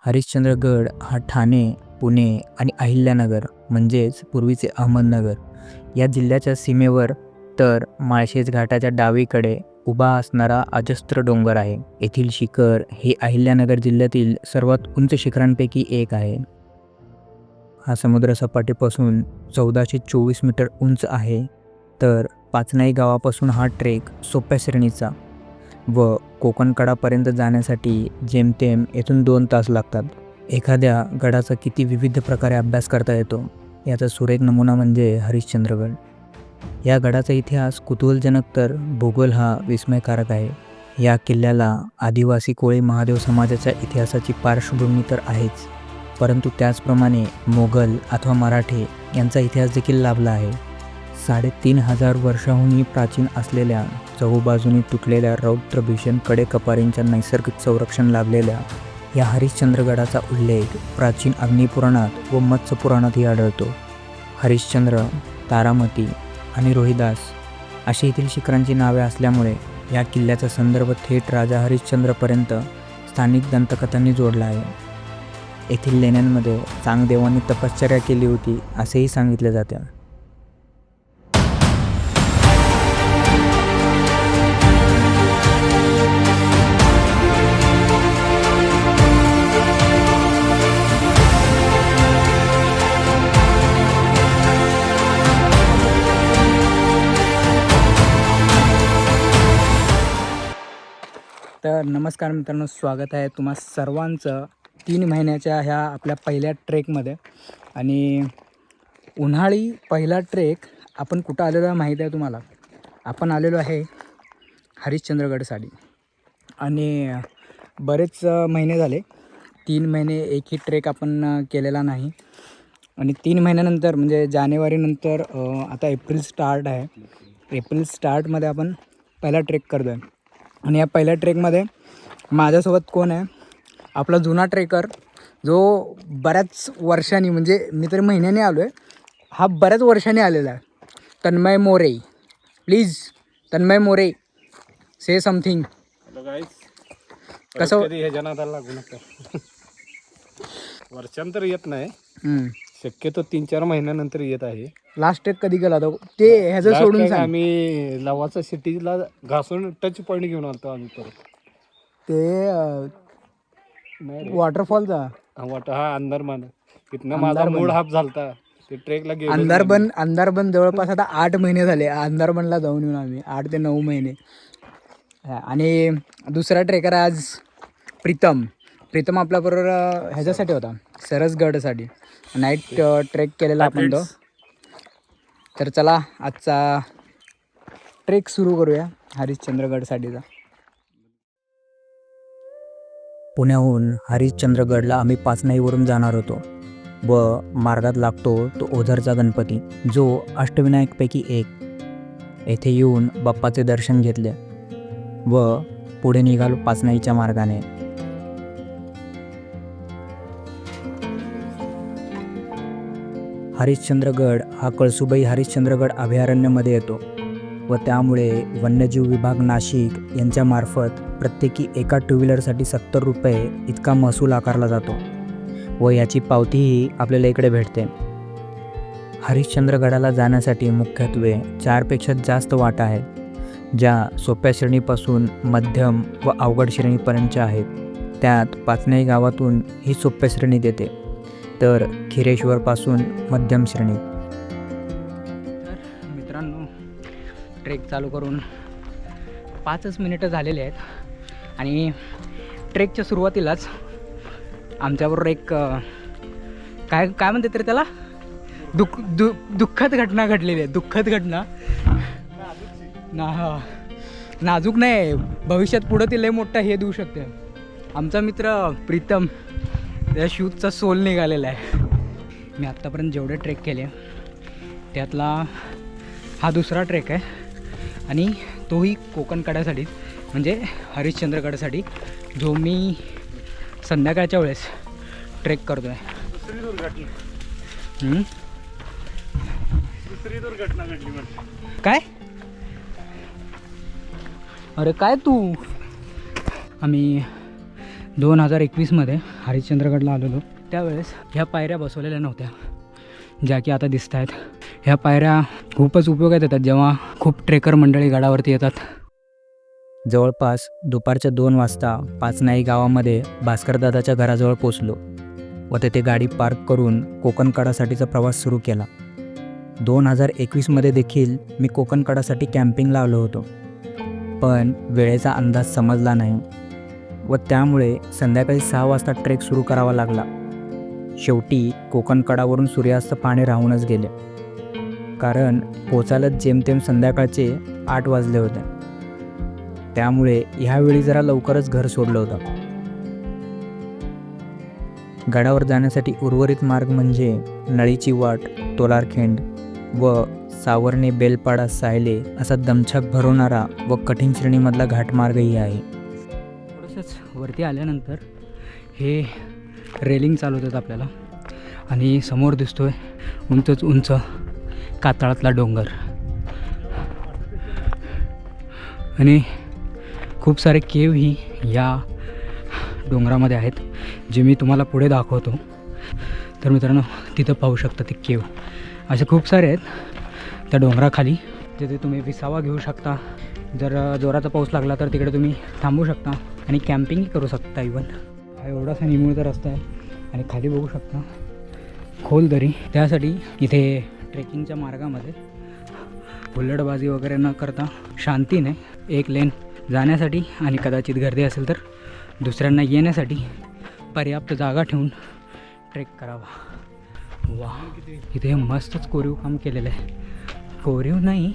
हरिश्चंद्रगड हा ठाणे, पुणे आणि अहिल्यानगर म्हणजेच पूर्वीचे अहमदनगर या जिल्ह्याच्या सीमेवर तर माळशेज घाटाच्या डावीकडे उभा असणारा अजस्त्र डोंगर आहे. येथील शिखर हे अहिल्यानगर जिल्ह्यातील सर्वात उंच शिखरांपैकी एक आहे. हा समुद्रसपाटीपासून 1424 मीटर उंच आहे. तर पाचनाई गावापासून हा ट्रेक सोप्या श्रेणीचा व कोकणकडापर्यंत जाण्यासाठी जेमतेम येथून 2 तास लागतात. एखाद्या गडाचा किती विविध प्रकारे अभ्यास करता येतो याचा सुरेख नमुना म्हणजे हरिश्चंद्रगड. या गडाचा इतिहास कुतूहलजनक तर भूगोल हा विस्मयकारक आहे. या किल्ल्याला आदिवासी कोळी महादेव समाजाच्या इतिहासाची पार्श्वभूमी तर आहेच, परंतु त्याचप्रमाणे मोगल अथवा मराठे यांचा इतिहास देखील लाभला आहे. 3500 वर्षांहूनही प्राचीन असलेल्या चहूबाजूनी तुटलेल्या रौद्र भीषण कडेकपारींच्या नैसर्गिक संरक्षण लाभलेल्या या हरिश्चंद्रगडाचा उल्लेख प्राचीन अग्निपुराणात व मत्स्यपुराणातही आढळतो. हरिश्चंद्र, तारामती आणि रोहिदास अशी येथील शिखरांची नावे असल्यामुळे या किल्ल्याचा संदर्भ थेट राजा हरिश्चंद्रपर्यंत स्थानिक दंतकथांनी जोडला आहे. येथील लेण्यांमध्ये चांगदेवांनी तपश्चर्या केली होती असेही सांगितले जाते. तर नमस्कार मित्रांनो, स्वागत आहे तुम्हा सर्वांचं 3 महिन्याच्या ह्या आपल्या पहिल्या ट्रेकमध्ये. आणि उन्हाळी पहिला ट्रेक आपण कुठं आलेलो आहे माहीत आहे तुम्हाला? आपण आलेलो आहे हरिश्चंद्रगडसाठी. आणि बरेच महिने झाले, 3 महिने एकही ट्रेक आपण केलेला नाही. आणि 3 महिन्यानंतर म्हणजे जानेवारीनंतर आता एप्रिल स्टार्ट आहे. एप्रिल स्टार्टमध्ये आपण पहिला ट्रेक करतो आहे. आणि या पहिल्या ट्रेकमध्ये माझ्यासोबत कोण आहे? आपला जुना ट्रेकर जो बऱ्याच वर्षांनी, म्हणजे मी तरी महिन्याने आलो आहे, हा बऱ्याच वर्षांनी आलेला आहे. Tanmay More. Please Tanmay More, say something. कसं हे जनादाला लागू नका. वर्षांतर येत नाही, शक्यतो 3-4 महिन्यानंतर येत आहे. लास्ट ट्रेक कधी केला होता ते ह्याचं सोडून सांग. आम्ही लवाचा सिटीला घासून टच पॉईंट घेऊन आलतो आम्ही परत. ते वॉटरफॉलचा हा अंदरमान तिथनं माझा मूड हाफ झालता. ते ट्रेकला गेलो. अंधारबन जवळपास आता 8 महिने झाले. अंधारबनला जाऊन येऊन आम्ही 8 ते 9 महिने. आणि दुसरा ट्रेकर आज प्रीतम आपल्याबरोबर ह्याच्यासाठी होता, सरसगडसाठी नाईट ट्रेक केलेला आपण तो. तर चला आजचा ट्रेक सुरू करूया हरिश्चंद्रगडसाठीचा. पुण्याहून हरिश्चंद्रगडला आम्ही पाचनाईवरून जाणार होतो व मार्गात लागतो तो ओझरचा गणपती, जो अष्टविनायकपैकी एक. येथे येऊन बाप्पाचे दर्शन घेतले व पुढे निघालो पाचनाईच्या मार्गाने. हरिश्चंद्रगड हा कळसुबाई हरिश्चंद्रगड अभयारण्यामध्ये येतो व त्यामुळे वन्यजीव विभाग नाशिक यांच्यामार्फत प्रत्येकी एका 2 व्हीलरसाठी 70 रुपये इतका महसूल आकारला जातो व याची पावतीही आपल्याला इकडे भेटते. हरिश्चंद्रगडाला जाण्यासाठी मुख्यत्वे 4पेक्षा जास्त वाटा आहेत, ज्या सोप्या श्रेणीपासून मध्यम व अवघड श्रेणीपर्यंतच्या आहेत. त्यात पाचनाई गावातून ही सोप्या श्रेणीत येते, तर खिरेश्वरपासून मध्यम श्रेणी. तर मित्रांनो, ट्रेक चालू करून 5च मिनिटं झालेले आहेत आणि ट्रेकच्या सुरुवातीलाच आमच्याबरोबर एक काय म्हणते तरी त्याला दुःखद घटना घडलेली आहे. दुःखद घटना नाजूक नाही, भविष्यात पुढं ते लय मोठा हे देऊ शकते. आमचा मित्र प्रीतम, त्या शूजचा सोल निघालेला आहे. मी आत्तापर्यंत जेवढे ट्रेक केले त्यातला हा दुसरा ट्रेक आहे आणि तोही कोकणकड्यासाठी, म्हणजे हरिश्चंद्रगडसाठी, जो मी संध्याकाळच्या वेळेस ट्रेक करतो आहे. दुसरी दुर्घटना घडली. काय? अरे काय तू? आम्ही 2021मध्ये हरिश्चंद्रगडला आलेलो त्यावेळेस ह्या पायऱ्या बसवलेल्या नव्हत्या ज्या की आता दिसत आहेत. ह्या पायऱ्या खूपच उपयोगात येतात जेव्हा खूप ट्रेकर मंडळी गडावरती येतात. जवळपास दुपारच्या 2 वाजता पाचनाई गावामध्ये भास्करदादाच्या घराजवळ पोचलो व तेथे गाडी पार्क करून कोकणकडासाठीचा प्रवास सुरू केला. 2021मध्ये देखील मी कोकणकडासाठी कॅम्पिंगला आलो होतो, पण वेळेचा अंदाज समजला नाही व त्यामुळे संध्याकाळी 6 वाजता ट्रेक सुरू करावा लागला. शेवटी कोकणकडावरून सूर्यास्त पाहणे राहूनच गेले, कारण पोचायलाच जेमतेम संध्याकाळचे 8 वाजले होते. त्यामुळे ह्यावेळी जरा लवकरच घर सोडलं होतं. गडावर जाण्यासाठी उर्वरित मार्ग म्हणजे नळीची वाट, तोलारखेंड व सावर्णे, बेलपाडा, सायले असा दमछाक भरवणारा व कठीण श्रेणीमधला घाटमार्गही आहे. थोडंसंच वरती आल्यानंतर हे रेलिंग चालवतात आपल्याला आणि समोर दिसतोय उंचच उंच कातळातला डोंगर आणि खूप सारे केव ही या डोंगरामध्ये आहेत जे मी तुम्हाला पुढे दाखवतो. तर मित्रांनो तिथं पाहू शकता ते केव असे खूप सारे आहेत त्या डोंगराखाली, तिथे तुम्ही विसावा घेऊ शकता. जर जोराचा पाऊस लागला तर तिकडे तुम्ही थांबू शकता आणि कॅम्पिंगही करू शकता. इवन हा एवढासा निमुळता रस्ता आहे आणि खाली बघू शकता खोल दरी. त्यासाठी इथे ट्रेकिंगच्या मार्गामध्ये हुल्लडबाजी वगैरे न करता शांतीने एक लेन जाण्यासाठी आणि कदाचित गर्दी असेल तर दुसऱ्यांना येण्यासाठी पर्याप्त जागा ठेवून ट्रेक करावा. वा, इथे मस्तच कोरीव काम केलेलं आहे. कोरीव नाही,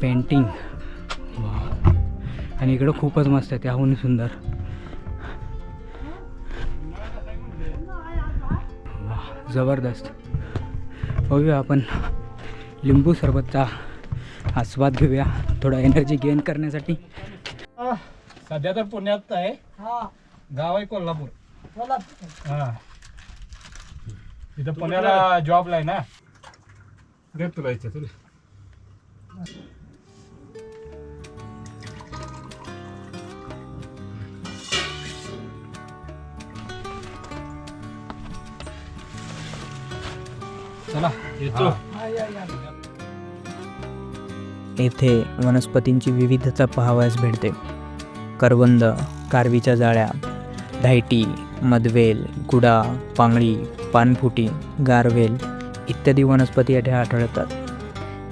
पेंटिंग. वा, आणि इकडं खूपच मस्त आहे, त्याहून सुंदर. वा, जबरदस्त. बघूया आपण लिंबू सरबतचा आस्वाद घेऊया थोडा एनर्जी गेन करण्यासाठी. सध्या तर पुण्यात आहे, गाव आहे कोल्हापूर. हा, इथं पुण्याला जॉबला आहे ना. रे तुला इथे तुला चला येतो. येथे वनस्पतींची विविधता पाहावयास भेटते. करवंद, कारवीच्या जाळ्या, धायटी, मदवेल, गुडा, पांगळी, पानफुटी, गारवेल इत्यादी वनस्पती येथे आढळतात.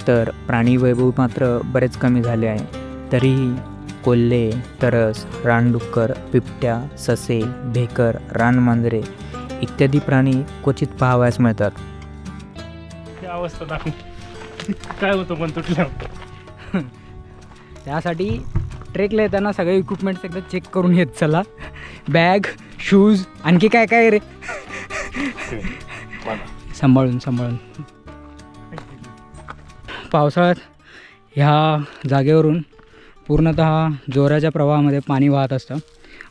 तर प्राणीवैभव मात्र बरेच कमी झाले आहे. तरीही कोल्हे, तरस, रानडुक्कर, बिबट्या, ससे, भेकर, रानमांजरे इत्यादी प्राणी क्वचित पाहावयास मिळतात. अवस्था दाखव काय होतं पण तुटलं. त्यासाठी ट्रेकला येताना सगळे इक्विपमेंट्स एकदा चेक करून येत चला. बॅग, शूज, आणखी काय काय रे, सांभाळून. पावसाळ्यात ह्या जागेवरून पूर्णतः जोराच्या प्रवाहामध्ये पाणी वाहत असतं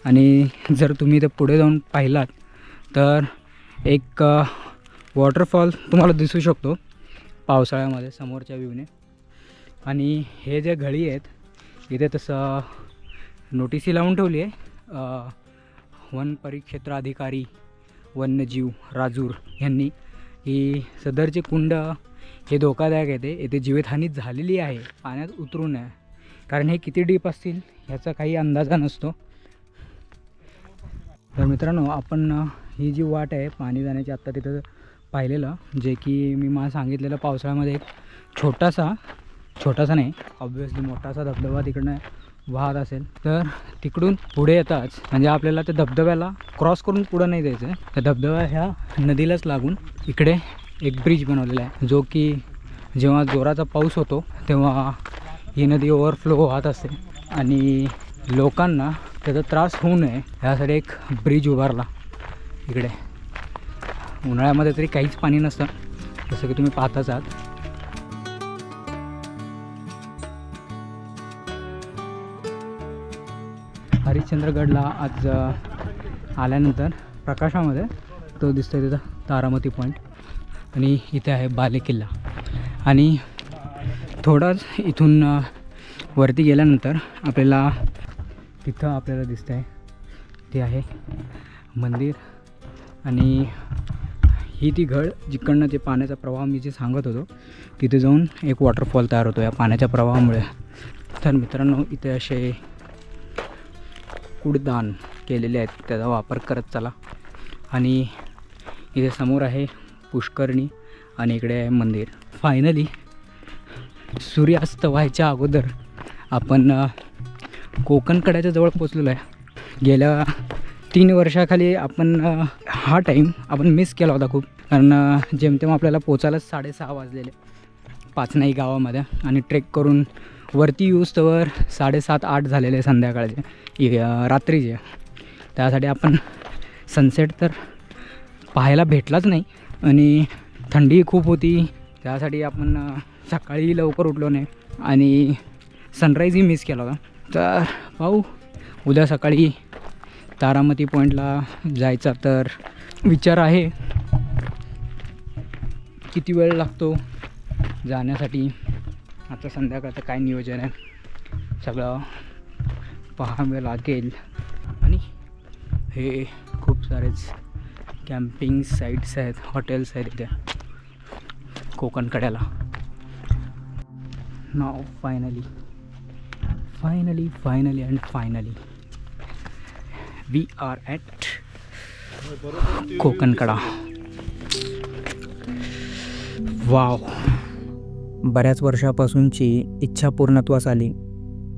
आणि जर तुम्ही ते पुढे जाऊन पाहिलात तर एक वॉटरफॉल तुम्हाला दिसू शकतो पावसाळ्यामध्ये समोरच्या व्ह्यूने. आणि हे जे घळी आहेत इथे तसं नोटीसी लावून ठेवली आहे वन परिक्षेत्र अधिकारी वन्यजीव राजूर यांनी की सदरचे कुंड हे धोकादायक आहे. येथे जीवितहानी झालेली आहे, पाण्यात उतरू नये, कारण हे किती डीप असतील ह्याचा काही अंदाजा नसतो. तर मित्रांनो आपण ही जी वाट आहे पाणी जाण्याची आत्ता तिथं पाहिलेलं, जे की मी मला सांगितलेलं पावसाळ्यामध्ये एक छोटासा नाही ऑब्वियसली मोठासा धबधबा तिकडनं वाहत असेल. तर तिकडून पुढे येताच म्हणजे आपल्याला त्या धबधब्याला क्रॉस करून पुढं नाही जायचं आहे. त्या धबधब्या ह्या नदीलाच लागून इकडे एक ब्रिज बनवलेला आहे, जो की जेव्हा जोराचा पाऊस होतो तेव्हा ही नदी ओव्हरफ्लो वाहत असते आणि लोकांना त्याचा त्रास होऊ नये ह्यासाठी एक ब्रिज उभारला इकडे. उन्हाळ्यामध्ये तरी काहीच पाणी नसतं जसं की तुम्ही पाहताच आहात. हरिश्चंद्रगडला आज आल्यानंतर प्रकाशामध्ये तो दिसतोय तिथं तारामती पॉईंट आणि इथे आहे बाले किल्ला. आणि थोडाच इथून वरती गेल्यानंतर आपल्याला दिसतं आहे वरती आहे मंदिर आणि ही ती घळ जिकडनं ते पाण्याचा प्रवाह मी जे सांगत होतो तिथे जाऊन एक वॉटरफॉल तयार होतो या पाण्याच्या प्रवाहामुळे. तर मित्रांनो इथे असे कूडदान केलेले आहेत, त्याचा वापर करत चला. आणि इथे समोर आहे पुष्करणी आणि इकडे आहे मंदिर. फायनली सूर्यास्त व्हायच्या अगोदर आपण कोकण कड्याच्या जवळ पोचलेलो आहे. गेल्या 3 वर्षाखाली आपण हा टाईम आपण मिस केला होता खूप, कारण जेमतेम आपल्याला पोचायला 6:30 वाजलेले पाचनाई गावामध्ये आणि ट्रेक करून वरती येऊस्तवर 7:30-8 झालेले संध्याकाळचे रात्रीचे. त्यासाठी आपण सनसेट तर पाहायला भेटलाच नाही आणि थंडी खूप होती, त्यासाठी आपण सकाळी लवकर उठलो नाही आणि सनराईजही मिस केला होता. तर पाहू उद्या सकाळी तारामती पॉईंटला जायचा तर विचार आहे. किती वेळ लागतो जाण्यासाठी आता संध्याकाळचं काय नियोजन आहे सगळं पाहावं लागेल. आणि हे खूप सारेच कॅम्पिंग साईट्स आहेत, हॉटेल्स आहेत इथे कोकण कड्याला. नाव finally and finally we are at Konkan Kada. Wow. बऱ्याच वर्षापासूनची इच्छा पूर्णत्वास आली,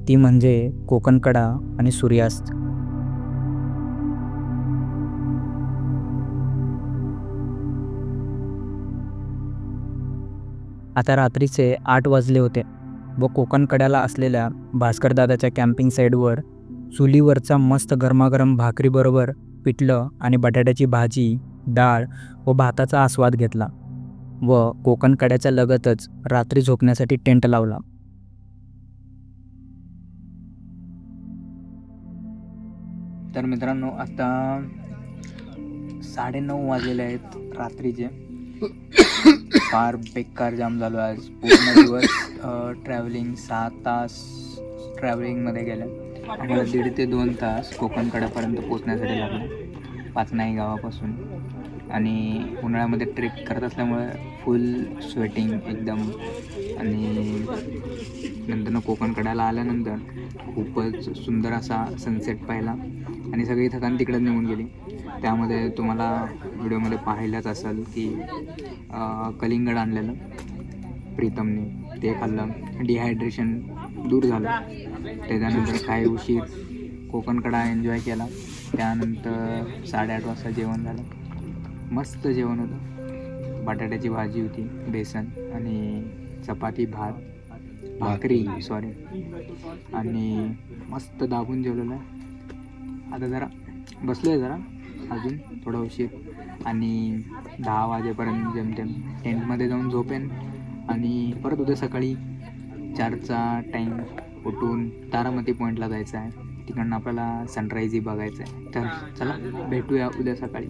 ती म्हणजे कोकण कडा आणि सूर्यास्त. आता रात्रीचे 8 वाजले होते व कोकण कड्याला असलेल्या भास्करदादाच्या कॅम्पिंग साईडवर चुलीवरचा मस्त गरमागरम भाकरीबरोबर पिठलं आणि बटाट्याची भाजी, डाळ व भाताचा आस्वाद घेतला व कोकण कड्याच्या लगतच रात्री झोपण्यासाठी टेंट लावला. तर मित्रांनो आता 9:30 वाजलेले आहेत रात्रीचे. फार बेकार जाम झालो आज. पूर्ण दिवस ट्रॅव्हलिंग 6 तास ट्रॅव्हलिंगमध्ये गेले. आम्हाला 1.5 ते 2 तास कोकण कड्यापर्यंत पोचण्यासाठी लागले पाचनाई गावापासून. आणि उन्हाळ्यामध्ये ट्रेक करत असल्यामुळे फुल स्वेटिंग एकदम. आणि नंतर कोकण कड्याला आल्यानंतर खूपच सुंदर असा सनसेट पाहिला आणि सगळी थकान तिकडे निघून गेली. त्यामध्ये तुम्हाला व्हिडिओमध्ये पाहिलंच असेल की कलिंगड आणलेलं प्रीतमने, ते खाल्लं. डिहायड्रेशन दूर झालं. त्याच्यानंतर काही उशीर कोकण कडा एन्जॉय केला. त्यानंतर 8:30 वाजता जेवण झालं. मस्त जेवण होतं. बटाट्याची भाजी होती, बेसन आणि चपाती, भाकरी आणि मस्त दाबून जेवलेलं आहे. आता जरा बसलो आहे, जरा अजून थोडा उशीर आणि 10 वाजेपर्यंत जेमतेम टेंटमध्ये जाऊन झोपेन. आणि परत उद्या सकाळी 4चा टाईम उठून तारामती पॉईंटला जायचं आहे. तिकडनं आपल्याला सनराईजही बघायचं आहे. तर चला भेटूया उद्या सकाळी.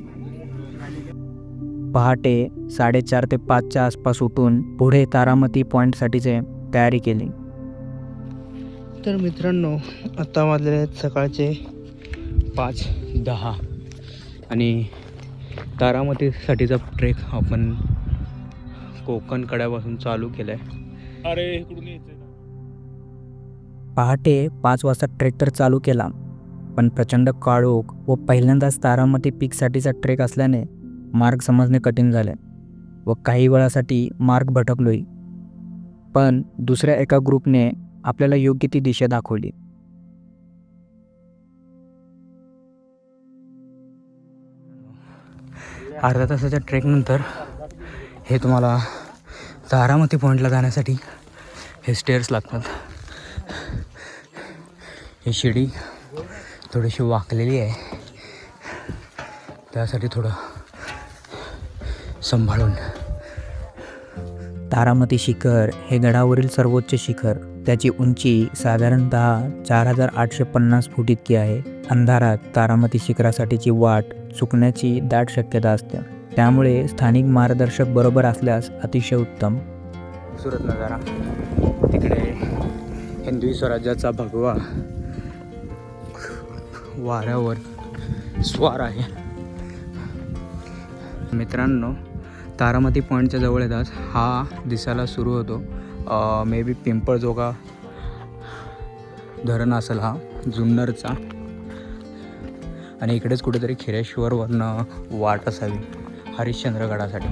पहाटे 4:30 ते 5च्या आसपास उठून पुढे तारामती पॉईंटसाठीचे तयारी केली. तर मित्रांनो आता वाजलेले आहेत सकाळचे 5:10 आणि तारामतीसाठीचा ट्रेक आपण कोकण कड्यापासून चालू केला आहे. अरे इकडून यायचं. पहाटे 5 वाजता ट्रेक तर चालू केला, पण प्रचंड काळोख व पहिल्यांदाच तारामती पीकसाठीचा ट्रेक असल्याने मार्ग समजणे कठीण झाले व काही वेळासाठी मार्ग भटकलोही. पण दुसऱ्या एका ग्रुपने आपल्याला योग्य ती दिशा दाखवली. अर्ध्या तासाच्या ट्रेकनंतर हे तुम्हाला तारामती पॉईंटला जाण्यासाठी हे स्टेअर्स लागतात. ही शिडी थोडीशी वाकलेली आहे, त्यासाठी थोडं सांभाळून. तारामती शिखर हे गडावरील सर्वोच्च शिखर. त्याची उंची साधारणतः 4,850 फूट इतकी आहे. अंधारात तारामती शिखरासाठीची वाट चुकण्याची दाट शक्यता असते, त्यामुळे स्थानिक मार्गदर्शक बरोबर असल्यास अतिशय उत्तम. सुरत नजारा. तिकडे हिंदवी स्वराज्याचा भगवा वाऱ्यावर स्वार आहे. मित्रांनो, तारामती पॉईंटच्या जवळ येताच हा दिसायला सुरू होतो. मे बी पिंपळजोगा धरण असेल हा, जुन्नरचा. आणि इकडेच कुठेतरी खिरेश्वरवरनं वाट असावी हरिश्चंद्रगडासाठी.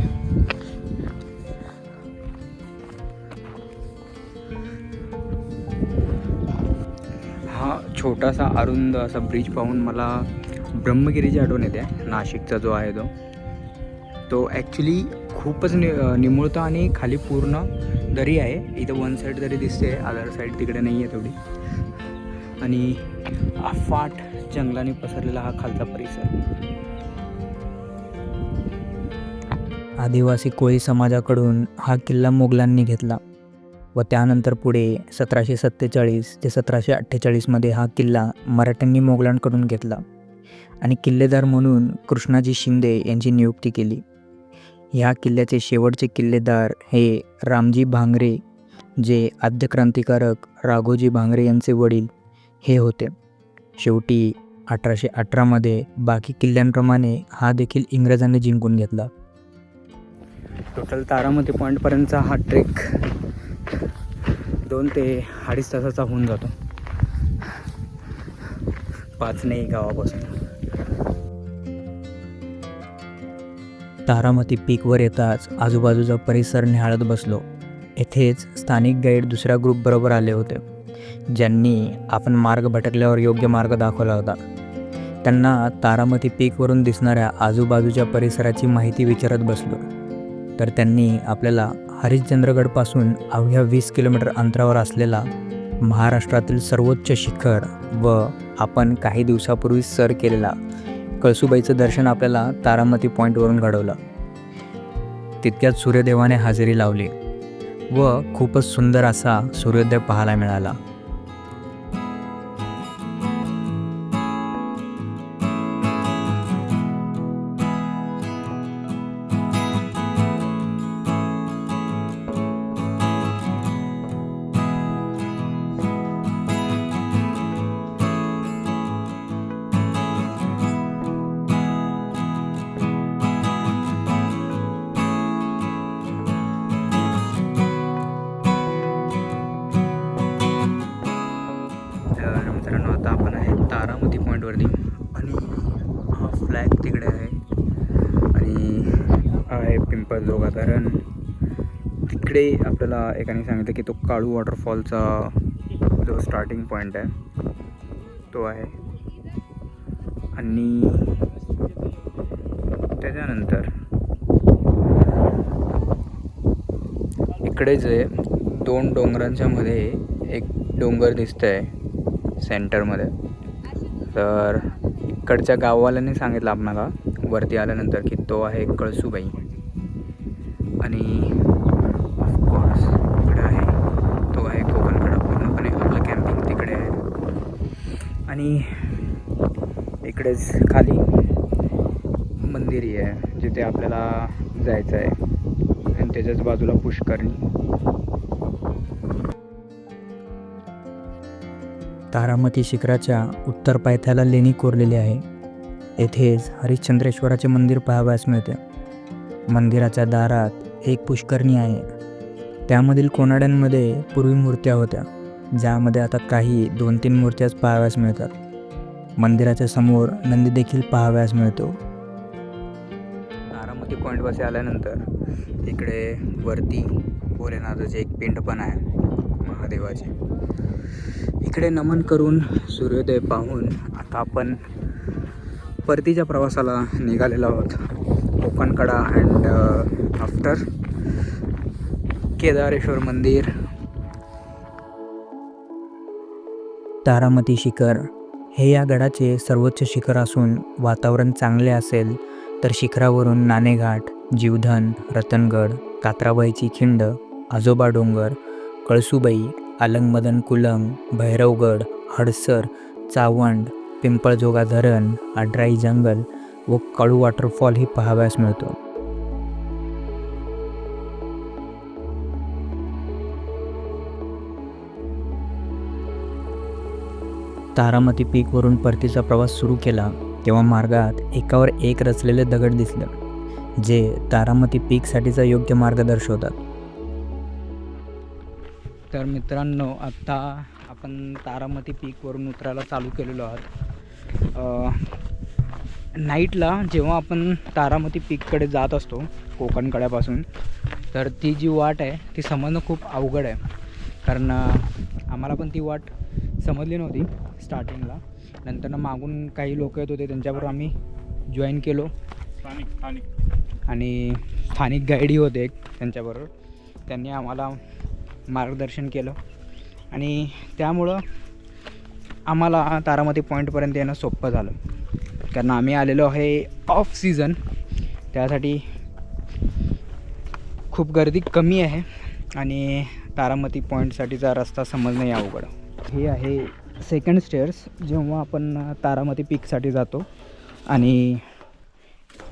हा छोटासा अरुंद असा ब्रिज पाहून मला ब्रह्मगिरीची आठवण येते. नाशिकचा जो आहे तो ॲक्च्युली खूपच निमुळता आणि खाली पूर्ण दरी आहे. इथं वन साईड दरी दिसते, अदर साईड तिकडे नाही आहे तेवढी. आणि अफाट जंगलाने पसरलेला हा खालचा परिसर. आदिवासी कोळी समाजाकडून हा किल्ला मोगलांनी घेतला व त्यानंतर पुढे 1747 ते 1748मध्ये हा किल्ला मराठ्यांनी मोगलांकडून घेतला आणि किल्लेदार म्हणून कृष्णाजी शिंदे यांची नियुक्ती केली. ह्या किल्ल्याचे शेवटचे किल्लेदार हे रामजी भांगरे, जे आद्य क्रांतिकारक राघोजी भांगरे यांचे वडील हे होते. शेवटी 1818मध्ये बाकी किल्ल्यांप्रमाणे हा देखील इंग्रजांनी जिंकून घेतला. टोटल तारामती पॉईंटपर्यंतचा हा ट्रेक 2 ते 2.5 तासाचा होऊन जातो, पाचनेई गावापासून. तारामती पीकवर येताच आजूबाजूचा परिसर निहाळत बसलो. येथेच स्थानिक गाईड दुसऱ्या ग्रुपबरोबर आले होते, ज्यांनी आपण मार्ग भटकल्यावर योग्य मार्ग दाखवला होता. त्यांना तारामती पीकवरून दिसणाऱ्या आजूबाजूच्या परिसराची माहिती विचारत बसलो, तर त्यांनी आपल्याला हरिश्चंद्रगडपासून अवघ्या 20 किलोमीटर अंतरावर असलेला महाराष्ट्रातील सर्वोच्च शिखर व आपण काही दिवसापूर्वी सर केलेला कळसुबाईचं दर्शन आपल्याला तारामती पॉईंटवरून घडवलं. तितक्यात सूर्यदेवाने हजेरी लावली व खूपच सुंदर असा सूर्योदय पाहायला मिळाला. मित्रांनो, आता आपण आहे तारामती पॉईंटवरती आणि हा फ्लॅग तिकडे आहे आणि आहे पिंपळजोगा धरण. तिकडे आपल्याला एकाने सांगितलं की तो काळू वॉटरफॉलचा जो स्टार्टिंग पॉईंट आहे तो आहे. आणि त्याच्यानंतर इकडे जे 2 डोंगरांच्या मध्ये एक डोंगर दिसतं आहे सेंटरमध्ये. तर इकडच्या गाववाल्यांनी सांगितलं आपणाला वरती आल्यानंतर की तो आहे कळसुबाई. आणि ऑफकोर्स इकडे आहे तो आहे कोकणकडा. पूर्णपणे आपलं कॅम्पिंग तिकडे आहे. आणि इकडेच खाली मंदिरही आहे जिथे आपल्याला जायचं आहे आणि त्याच्याच बाजूला पुष्करणी. तारामती शिखराच्या उत्तर पायथ्याला लेणी कोरलेली आहे. येथेच हरिश्चंद्रेश्वराचे मंदिर पाहावयास मिळते. मंदिराच्या दारात एक पुष्करणी आहे. त्यामधील कोनाड्यांमध्ये पूर्वी मूर्त्या होत्या, ज्यामध्ये आता काही 2-3 मूर्त्याच पाहावयास मिळतात. मंदिराच्या समोर नंदी देखील पाहावयास मिळतो. तारामती पॉईंटपाशी आल्यानंतर इकडे वरती भोलेनाथाचे एक पिंड पण आहे महादेवाचे. इकडे नमन करून सूर्योदय पाहून आता आपण परतीच्या प्रवासाला निघालेलो आहोत. कोकणकडा अँड आफ्टर केदारेश्वर मंदिर. तारामती शिखर हे या गडाचे सर्वोच्च शिखर असून वातावरण चांगले असेल तर शिखरावरून नाणेघाट, जीवधन, रतनगड, कात्राबाईची खिंड, आजोबा डोंगर, कळसुबाई, अलंगमदन कुलंग, भैरवगड, हडसर, चावंड, पिंपळजोगा धरण, अड्राई जंगल व काळू वॉटरफॉल ही पाहावयास मिळतो. तारामती पीकवरून परतीचा प्रवास सुरू केला तेव्हा मार्गात एकावर एक रचलेले दगड दिसलं, जे तारामती पीकसाठीचा योग्य मार्ग दर्शवतात. तर मित्रांनो, आत्ता आपण तारामती पीकवरून उतरायला चालू केलेलो आहोत. नाईटला जेव्हा आपण तारामती पीककडे जात असतो कोकण कड्यापासून, तर ती जी वाट आहे ती समजणं खूप अवघड आहे. कारण आम्हाला पण ती वाट समजली नव्हती स्टार्टिंगला. नंतर मागून काही लोक येत होते, त्यांच्याबरोबर आम्ही जॉईन केलो. आणि स्थानिक गाईडही होते एक त्यांच्याबरोबर. त्यांनी आम्हाला मार्गदर्शन केलं आणि त्यामुळं आम्हाला तारामती पॉईंटपर्यंत येणं सोपं झालं. कारण आम्ही आलेलो आहे ऑफ सीझन, त्यासाठी खूप गर्दी कमी आहे आणि तारामती पॉईंटसाठीचा रस्ता समजणं अवघड. हे आहे सेकंड स्टेअर्स जेव्हा आपण तारामती पीकसाठी जातो, आणि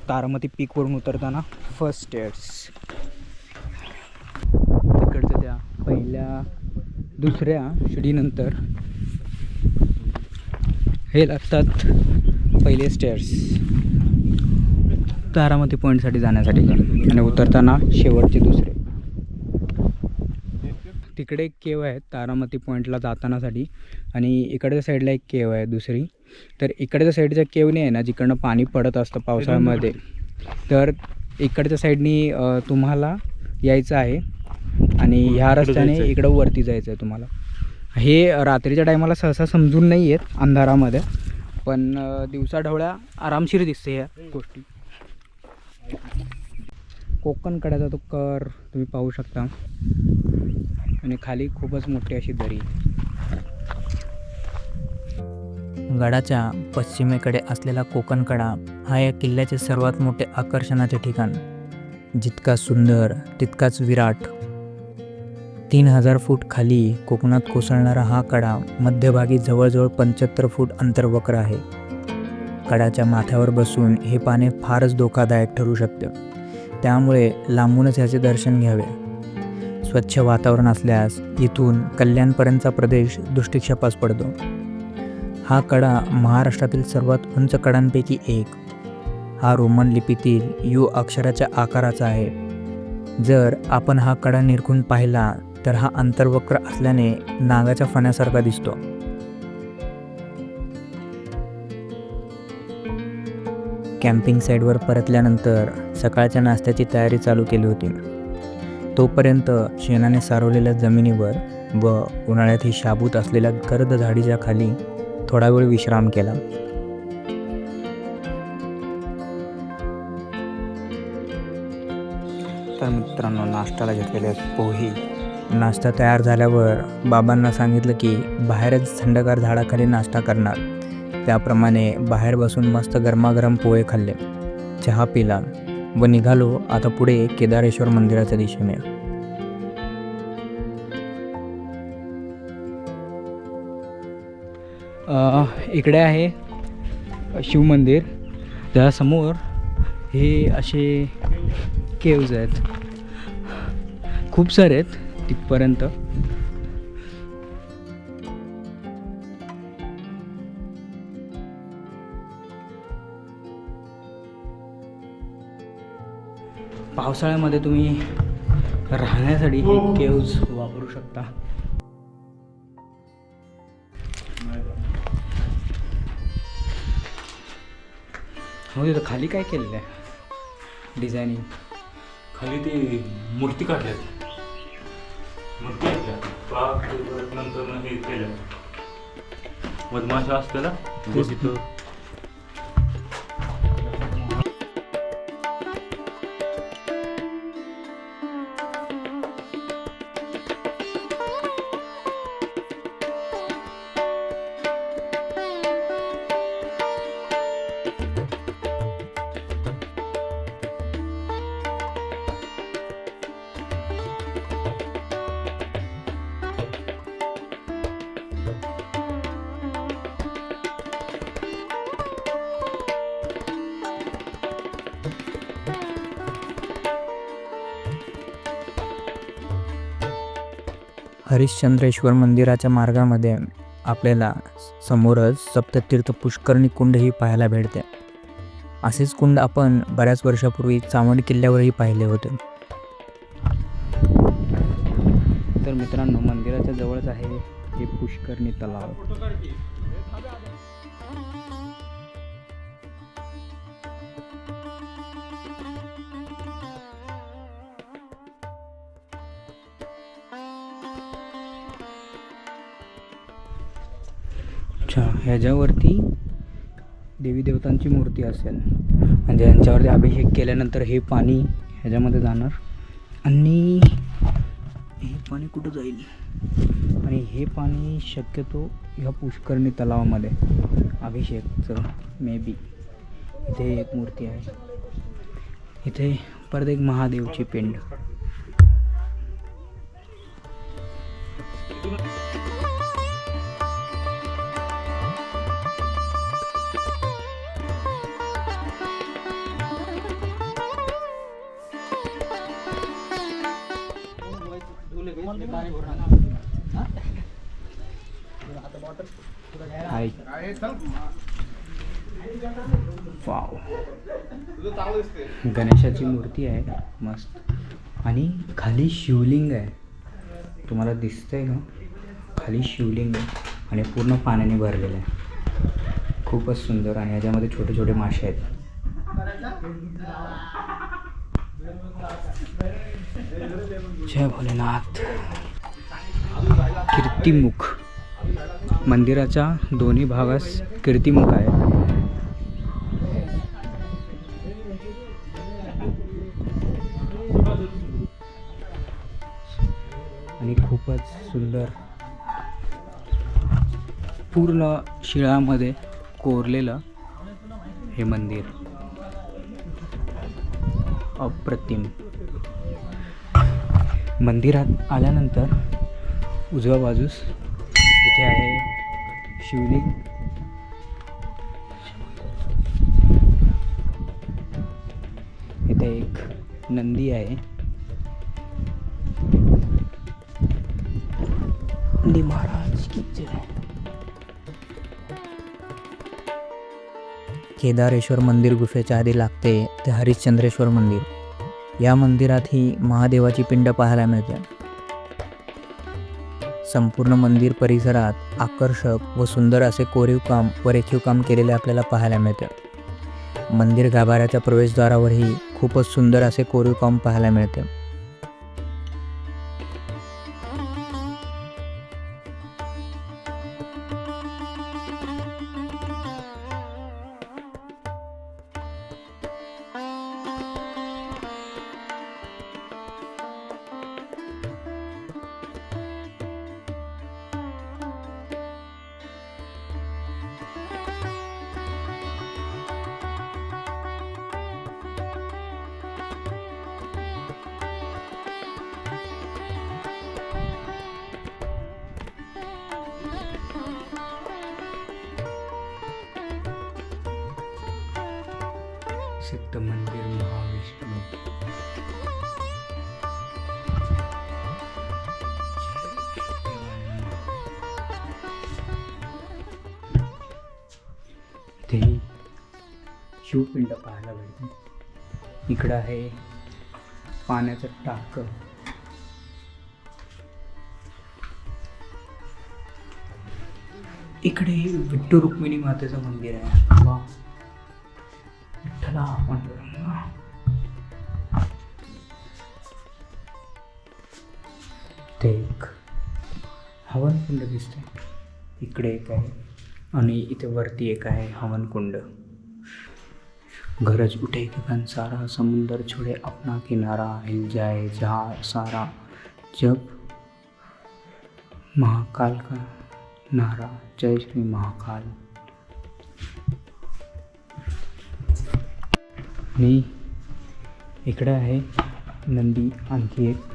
तारामती पीकवरून उतरताना फर्स्ट स्टेअर्स. तिकडच्या त्या पहिल्या दुसऱ्या शिडीनंतर हे लागतात पहिले स्टेअर्स तारामती पॉईंटसाठी जाण्यासाठी, आणि उतरताना शेवटचे दुसरे. तिकडे एक केव आहे तारामती पॉईंटला जातानासाठी, आणि इकडच्या साईडला एक केव आहे दुसरी. तर इकडच्या साईडच्या केवने आहे ना, जिकडनं पाणी पडत असतं पावसाळ्यामध्ये, तर इकडच्या साईडनी तुम्हाला यायचं आहे आणि ह्या रस्त्याने इकडं वरती जायचं आहे तुम्हाला. हे रात्रीच्या टायमाला सहसा समजून नाही येत अंधारामध्ये, पण दिवसाढवळ्या आरामशीर दिसते ह्या गोष्टी. कोकण कड्याचा तो कर तुम्ही पाहू शकता, आणि खाली खूपच मोठी अशी दरी. गडाच्या पश्चिमेकडे असलेला कोकण कडा हा या किल्ल्याचे सर्वात मोठे आकर्षणाचे ठिकाण. जितका सुंदर तितकाच विराट. 3000 फूट खाली कोकणात कोसळणारा हा कडा मध्यभागी जवळजवळ 75 फूट अंतर्वक्र आहे. कडाच्या माथ्यावर बसून हे पाहणे फारच धोकादायक ठरू शकते, त्यामुळे लांबूनच याचे दर्शन घ्यावे. स्वच्छ वातावरण असल्यास इथून कल्याणपर्यंतचा प्रदेश दृष्टिक्षेपास पडतो. हा कडा महाराष्ट्रातील सर्वात उंच कडांपैकी एक. हा रोमन लिपीतील यू अक्षराच्या आकाराचा आहे. जर आपण हा कडा निरखून पाहिला तर हा अंतर्वक्र असल्याने नागाच्या फण्यासारखा दिसतो. कॅम्पिंग साईटवर परतल्यानंतर सकाळच्या नाश्त्याची तयारी चालू केली होती. तोपर्यंत शेणाने सारवलेल्या जमिनीवर व उन्हाळ्यात ही शाबूत असलेल्या गर्द झाडीच्या खाली थोडा वेळ विश्राम केला. तर मित्रांनो, नाश्त्याला घेतलेले पोहे. नाश्ता तयार झाल्यावर बाबांना सांगितलं की बाहेरच थंडगार झाडाखाली नाश्ता करणार. त्याप्रमाणे बाहेर बसून मस्त गरमागरम पोहे खाल्ले, चहा पिला व निघालो आता पुढे केदारेश्वर मंदिराच्या दिशेने. इकडे आहे शिवमंदिर, त्यासमोर हे असे केव्ज आहेत, खूप सारे आहेत तिथपर्यंत. पावसाळ्यामध्ये तुम्ही राहण्यासाठी हे केव्ज वापरू शकता. हो, तिथं खाली काय केलेलं आहे डिझायनिंग? खाली ती मूर्ती काढल्यात, मूर्ती नंतर हे केल्या मधमाशा असते ना तिथं. हरिश्चंद्रेश्वर मंदिराच्या मार्गामध्ये आपल्याला समोरच सप्ततीर्थ पुष्करणी कुंडही पाहायला भेटते. असेच कुंड आपण बऱ्याच वर्षापूर्वी चावंड किल्ल्यावरही पाहिले होते. तर मित्रांनो, मंदिराच्या जवळच आहे हे पुष्करणी तलाव. अच्छा, ह्याच्यावरती देवी देवतांची मूर्ती असेल, म्हणजे यांच्यावरती अभिषेक केल्यानंतर हे पाणी ह्याच्यामध्ये जाणार आणि हे पाणी कुठं जाईल, आणि हे पाणी शक्यतो ह्या पुष्करणी तलावामध्ये अभिषेकचं मे बी. इथे एक मूर्ती आहे, इथे परत एक महादेवची पिंड. हाय. वाव, गणेशाची मूर्ती आहे मस्त, आणि खाली शिवलिंग आहे. तुम्हाला दिसतंय का? खाली शिवलिंग आहे आणि पूर्ण पाण्याने भरलेलं आहे. खूपच सुंदर, आणि ह्याच्यामध्ये छोटे छोटे मासे आहेत. जय भोलेनाथ. कीर्तिमुख, मंदिराच्या दोन्ही भागास कीर्तिमुख आहे. आणि खूपच सुंदर, पूर्ण शिळामध्ये कोरलेलं हे मंदिर, अप्रतिम. मंदिरात आल्यानंतर उजव्या बाजूस इथे आहे शिवलिंग, इथे एक नंदी आहे. नंदी महाराज की जय. केदारेश्वर मंदिर गुफेच्या आधी लागते ते हरिश्चंद्रेश्वर मंदिर. या मंदिरातही महादेवाची पिंड पाहायला मिळते. संपूर्ण मंदिर परिसरात आकर्षक व सुंदर असे कोरीवकाम व रेखीवकाम केलेले आपल्याला पाहायला मिळते. मंदिर गाभाऱ्याच्या प्रवेशद्वारावरही खूपच सुंदर असे कोरीवकाम पाहायला मिळते. सिद्ध मंदिर महाविष्णू. इथे शिवपिंड पाहायला भेटते. इकडं आहे पाण्याचं टाकं. इकडे विठ्ठल रुक्मिणी मातेचं मंदिर आहे. वा, विठ्ठला पांडुरंगा. ते एक हवनकुंड दिसते. इकडे एक आहे आणि इथे वरती एक आहे हवनकुंड. गरज उठे गगन सारा, समुंदर छोड़े अपना किनारा, हिल जाए जहाँ सारा, जब महाकाल का नारा, जय श्री महाकाल. आणि इकडे आहे नंदी. आणखी एक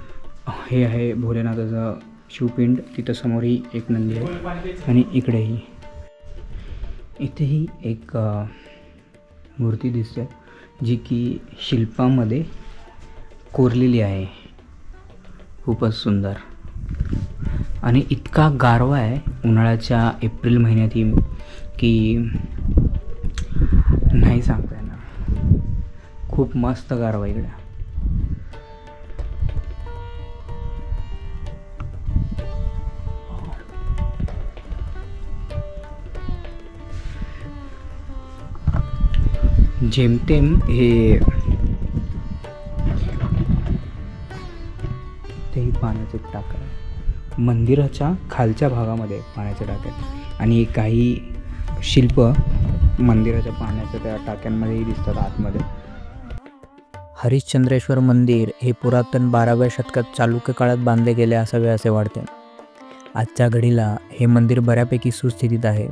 हे आहे भोलेनाथाचं शिवपिंड. तिथं समोरही एक नंदी आहे आणि इकडेही. इथेही एक मूर्ती दिसते जी की शिल्पामध्ये कोरलेली आहे. खूपच सुंदर. आणि इतका गारवा आहे उन्हाळ्याच्या एप्रिल महिन्यात की नाही सांगता येणार. खूप मस्त गारवा इकडे. जेमतेम हे तेही पाण्याचे टाका आहे. मंदिराच्या खालच्या भागामध्ये पाण्याच्या टाक्यात आणि काही शिल्प मंदिराच्या पाण्याच्या त्या टाक्यांमध्येही दिसतात आतमध्ये. हरिश्चंद्रेश्वर मंदिर हे पुरातन 12व्या शतकात चालुक्य काळात बांधले गेले असावे असे वाटते. आजच्या घडीला हे मंदिर बऱ्यापैकी सुस्थितीत आहे,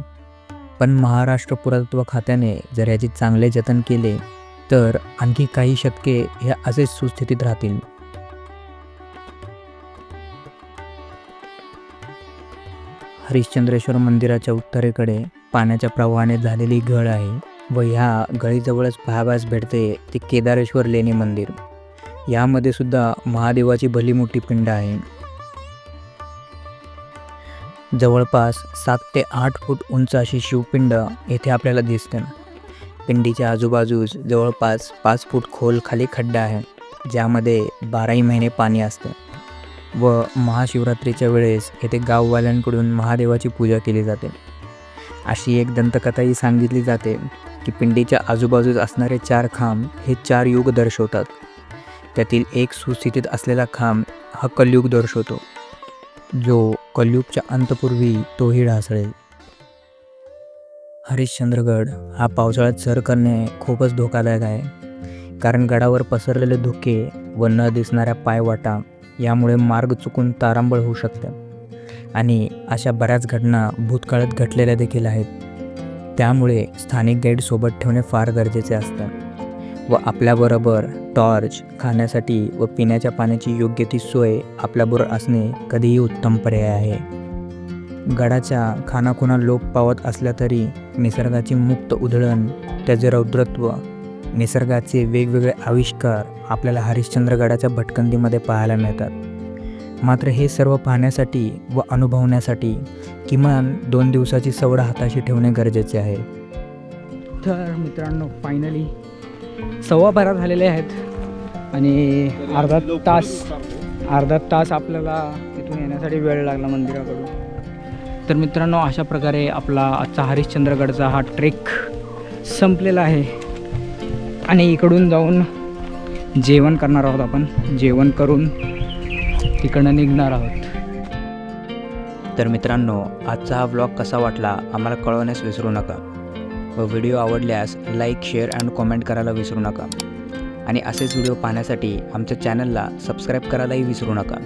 पण महाराष्ट्र पुरातत्व खात्याने जर याचे चांगले जतन केले तर आणखी काही शतके हे असेच सुस्थितीत राहतील. हरिश्चंद्रेश्वर मंदिराच्या उत्तरेकडे पाण्याच्या प्रवाहाने झालेली गळ आहे व ह्या गळीजवळच पाहावयास भेटते ते केदारेश्वर लेणी मंदिर. यामध्ये सुद्धा महादेवाची भली मोठी पिंड आहे. जवळपास 7 ते 8 फूट उंच अशी शिवपिंड येथे आपल्याला दिसते. पिंडीच्या आजूबाजूस जवळपास 5 फूट खोल खाली खड्डा आहे, ज्यामध्ये 12ही महिने पाणी असते व महाशिवरात्रीच्या वेळेस येथे गाववाल्यांकडून महादेवाची पूजा केली जाते. अशी एक दंतकथाही सांगितली जाते की पिंडीच्या आजूबाजूस असणारे 4 खांब हे 4 युग दर्शवतात. त्यातील एक सुस्थितीत असलेला खांब हा कलयुग दर्शवतो, जो कलयुगच्या अंतपूर्वी तोही ढासळेल. हरिश्चंद्रगड हा पावसाळ्यात सर करणे खूपच धोकादायक आहे, कारण गडावर पसरलेले धुके व न दिसणाऱ्या पायवाटा यामुळे मार्ग चुकून तारांबळ होऊ शकते आणि अशा बऱ्याच घटना भूतकाळात घडलेल्या देखील आहेत. त्यामुळे स्थानिक गाईड सोबत ठेवणे फार गरजेचे असतात व आपल्याबरोबर टॉर्च, खाण्यासाठी व पिण्याच्या पाण्याची योग्य ती सोय आपल्याबरोबर असणे कधीही उत्तम पर्याय आहे. गडाच्या खानाखुणा लोप पावत असल्या तरी निसर्गाची मुक्त उधळण, त्याचे रौद्रत्व, निसर्गाचे वेगवेगळे आविष्कार आपल्याला हरिश्चंद्रगडाच्या भटकंतीमध्ये पाहायला मिळतात. मात्र हे सर्व पाहण्यासाठी व अनुभवण्यासाठी किमान 2 दिवसाची सवड हाताशी ठेवणे गरजेचे आहे. तर मित्रांनो, फायनली 12:15 झालेले आहेत आणि अर्धा तास आपल्याला तिथून येण्यासाठी वेळ लागला मंदिराकडून. तर मित्रांनो, अशा प्रकारे आपला आजचा हरिश्चंद्रगडचा हा ट्रेक संपलेला आहे आणि इकडून जाऊन जेवण करणार आहोत. आपण जेवण करून तिकडनं निघणार आहोत. तर मित्रांनो, आजचा हा व्लॉग कसा वाटला आम्हाला कळवण्यास विसरू नका व व्हिडिओ आवडल्यास लाईक, शेअर अँड कॉमेंट करायला विसरू नका आणि असेच व्हिडिओ पाहण्यासाठी आमच्या चॅनलला सबस्क्राईब करायलाही विसरू नका.